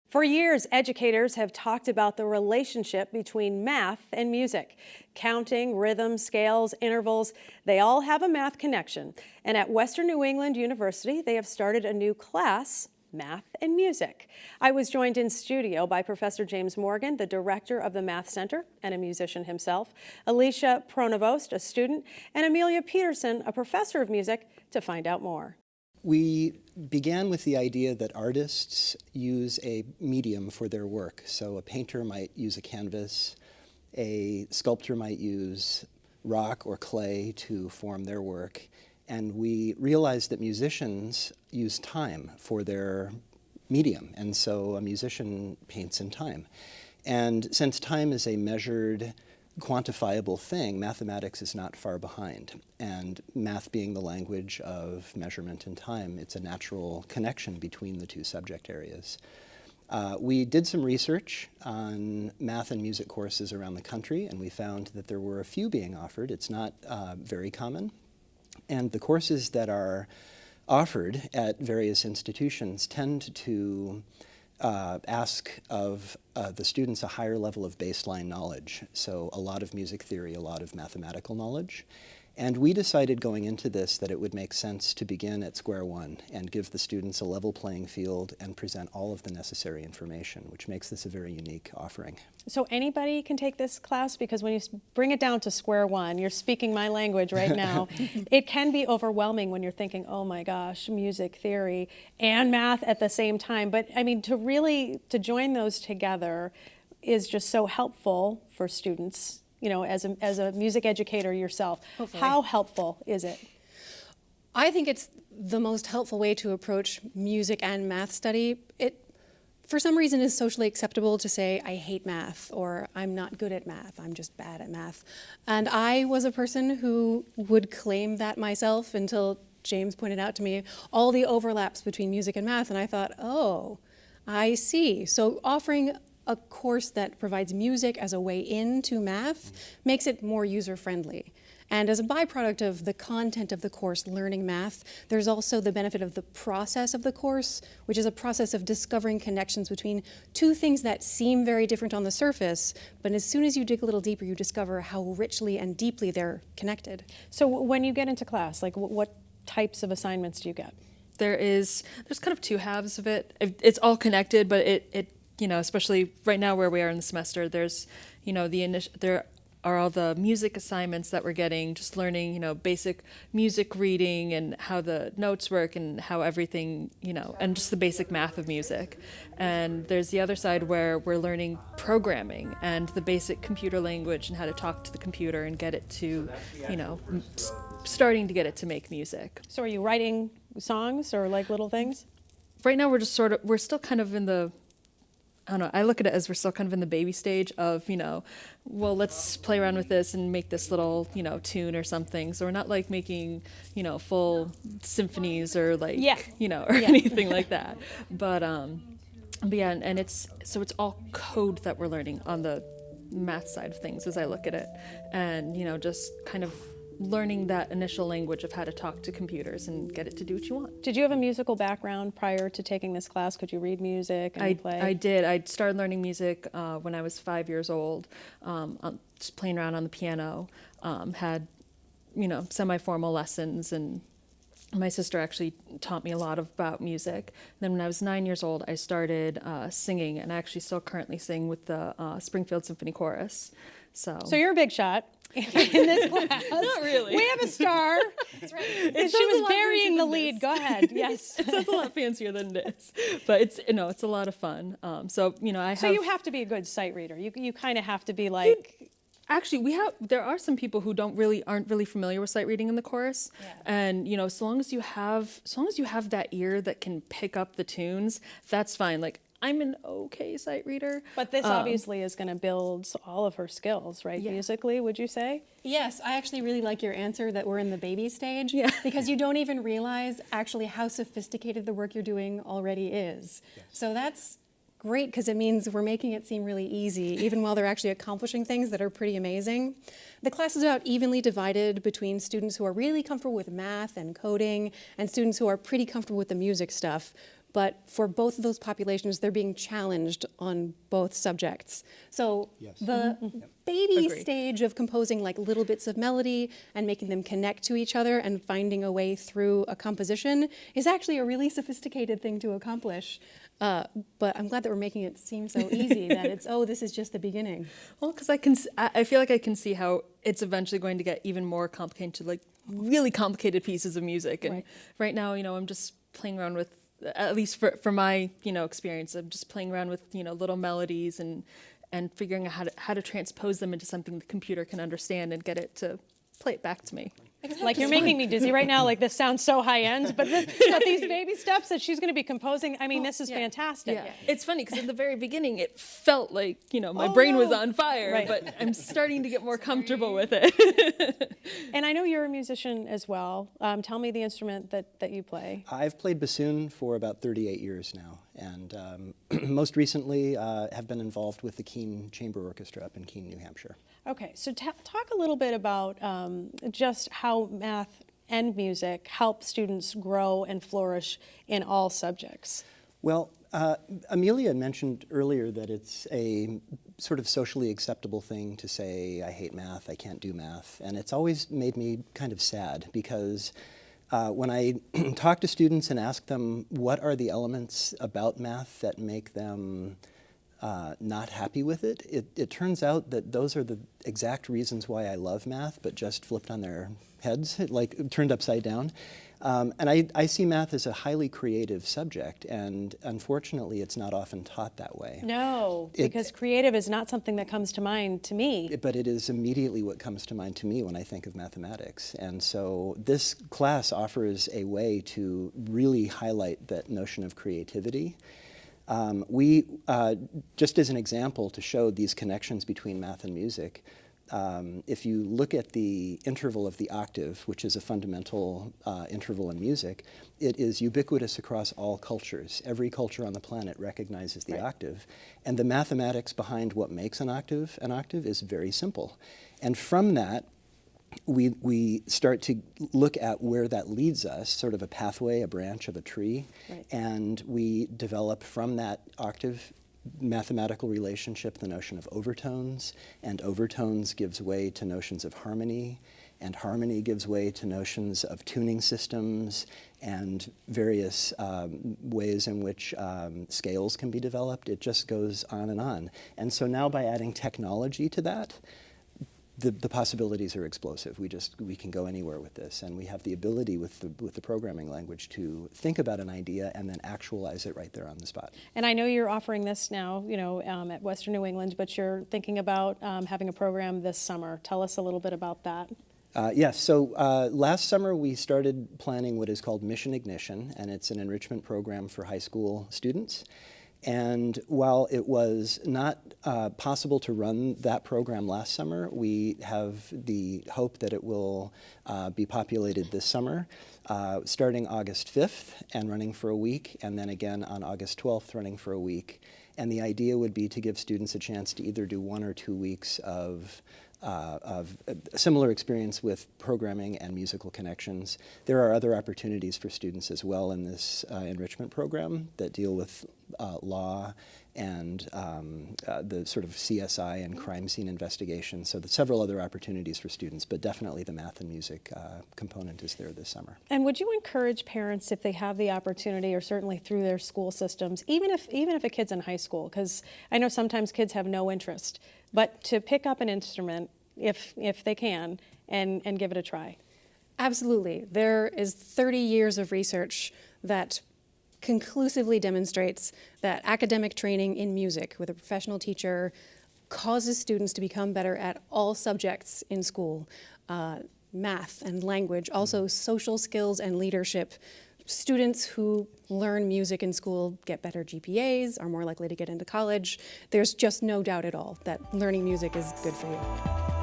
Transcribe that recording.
For years, educators have talked about the relationship between math and music. Counting, rhythm, scales, intervals, they all have a math connection. And at Western New England University, they have started a new class, Math and Music. I was joined in studio by Professor James Morgan, the director of the Math Center and a musician himself, Alicia Pronovost, a student, and Amelia Peterson, a professor of music, to find out more. We began with the idea that artists use a medium for their work. So a painter might use a canvas, a sculptor might use rock or clay to form their work. And we realized that musicians use time for their medium. And so a musician paints in time. And since time is a measured, quantifiable thing, mathematics is not far behind. And math being the language of measurement and time, it's a natural connection between the two subject areas. We did some research on math and music courses around the country, and we found that there were a few being offered. It's not very common. And the courses that are offered at various institutions tend to ask of the students a higher level of baseline knowledge. So a lot of music theory, a lot of mathematical knowledge. And we decided going into this that it would make sense to begin at square one and give the students a level playing field and present all of the necessary information, which makes this a very unique offering. So anybody can take this class? Because when you bring it down to square one, you're speaking my language right now. It can be overwhelming when you're thinking, oh my gosh, music theory and math at the same time. But I mean, to join those together is just so helpful for students. You know, as a music educator yourself, hopefully. How helpful is it? I think it's the most helpful way to approach music and math study. It, for some reason, is socially acceptable to say, I hate math, or I'm not good at math, I'm just bad at math. And I was a person who would claim that myself until James pointed out to me all the overlaps between music and math, and I thought, oh, I see. So offering a course that provides music as a way into math makes it more user-friendly. And as a byproduct of the content of the course, learning math, there's also the benefit of the process of the course, which is a process of discovering connections between two things that seem very different on the surface, but as soon as you dig a little deeper, you discover how richly and deeply they're connected. So when you get into class, like what types of assignments do you get? There's kind of two halves of it. It's all connected, but it you know, especially right now where we are in the semester, there's, you know, there are all the music assignments that we're getting, just learning, you know, basic music reading and how the notes work and how everything, you know, and just the basic math of music. And there's the other side where we're learning programming and the basic computer language and how to talk to the computer and get it to, you know, starting to get it to make music. So are you writing songs or like little things? Right now we're still kind of in the, I don't know, I look at it as we're still kind of in the baby stage of, you know, well, let's play around with this and make this little, you know, tune or something. So we're not like making, you know, full symphonies or like, you know, or anything like that. But yeah, and it's all code that we're learning on the math side of things as I look at it. And, you know, just kind of learning that initial language of how to talk to computers and get it to do what you want. Did you have a musical background prior to taking this class? Could you read music and play? I did. I started learning music when I was 5 years old, just playing around on the piano, had, you know, semi-formal lessons, and my sister actually taught me a lot about music. Then when I was 9 years old, I started singing, and I actually still currently sing with the Springfield Symphony Chorus. So you're a big shot. In this class. Not really. We have a star. That's right. She was burying the lead. Go ahead. Yes. It sounds a lot fancier than it is, but it's a lot of fun. So you know, So you have to be a good sight reader. You kind of have to be like. Actually, there are some people who aren't really familiar with sight reading in the chorus, and you know, as long as you have that ear that can pick up the tunes, that's fine. Like, I'm an okay sight reader. But this obviously is going to build all of her skills, right? Yeah. Musically, would you say? Yes, I actually really like your answer that we're in the baby stage. Yeah. Because you don't even realize actually how sophisticated the work you're doing already is. Yes. So that's great because it means we're making it seem really easy, even while they're actually accomplishing things that are pretty amazing. The class is about evenly divided between students who are really comfortable with math and coding and students who are pretty comfortable with the music stuff. but for both of those populations, they're being challenged on both subjects. So Yes. the baby Agree. stage of composing like little bits of melody and making them connect to each other and finding a way through a composition is actually a really sophisticated thing to accomplish. But I'm glad that we're making it seem so easy that it's, oh, this is just the beginning. Well, because I feel like I can see how it's eventually going to get even more complicated to like really complicated pieces of music. And right now, I'm just playing around with, at least for my, experience, I'm just playing around with, little melodies and figuring out how to transpose them into something the computer can understand and get it to play it back to me. Like, you're making me dizzy right now. Like, this sounds so high end, but these baby steps that she's going to be composing, I mean, this is fantastic. Yeah. It's funny because in the very beginning it felt like, my brain was on fire, Right. but I'm starting to get more comfortable with it. And I know you're a musician as well. Tell me the instrument that you play. I've played bassoon for about 38 years now, and most recently have been involved with the Keene Chamber Orchestra up in Keene, New Hampshire. Okay, so talk a little bit about just how math and music help students grow and flourish in all subjects. Well, Amelia mentioned earlier that it's a sort of socially acceptable thing to say, I hate math, I can't do math, and it's always made me kind of sad because when I talk to students and ask them what are the elements about math that make them not happy with it, it turns out that those are the exact reasons why I love math, but just flipped on their heads, like turned upside down. And I see math as a highly creative subject, and unfortunately it's not often taught that way. No, because creative is not something that comes to mind to me. But it is immediately what comes to mind to me when I think of mathematics. And so this class offers a way to really highlight that notion of creativity. Just as an example to show these connections between math and music, if you look at the interval of the octave, which is a fundamental interval in music, it is ubiquitous across all cultures. Every culture on the planet recognizes the octave. And the mathematics behind what makes an octave is very simple. And from that, we start to look at where that leads us, sort of a pathway, a branch of a tree, and we develop from that octave mathematical relationship the notion of overtones, and overtones gives way to notions of harmony, and harmony gives way to notions of tuning systems and various ways in which scales can be developed. It just goes on and on. And so now by adding technology to that, the possibilities are explosive. We can go anywhere with this, and we have the ability with the programming language to think about an idea and then actualize it right there on the spot. And I know you're offering this now, at Western New England, but you're thinking about having a program this summer. Tell us a little bit about that. Yes, so last summer we started planning what is called Mission Ignition, and it's an enrichment program for high school students. And while it was not possible to run that program last summer, we have the hope that it will be populated this summer, starting August 5th and running for a week, and then again on August 12th running for a week. And the idea would be to give students a chance to either do 1 or 2 weeks of a similar experience with programming and musical connections. There are other opportunities for students as well in this enrichment program that deal with law and the sort of CSI and crime scene investigation. So there's several other opportunities for students, but definitely the math and music component is there this summer. And would you encourage parents, if they have the opportunity, or certainly through their school systems, even if a kid's in high school, because I know sometimes kids have no interest, but to pick up an instrument if they can and give it a try? Absolutely. There is 30 years of research that conclusively demonstrates that academic training in music with a professional teacher causes students to become better at all subjects in school, math and language, also social skills and leadership. Students who learn music in school get better GPAs, are more likely to get into college. There's just no doubt at all that learning music is good for you.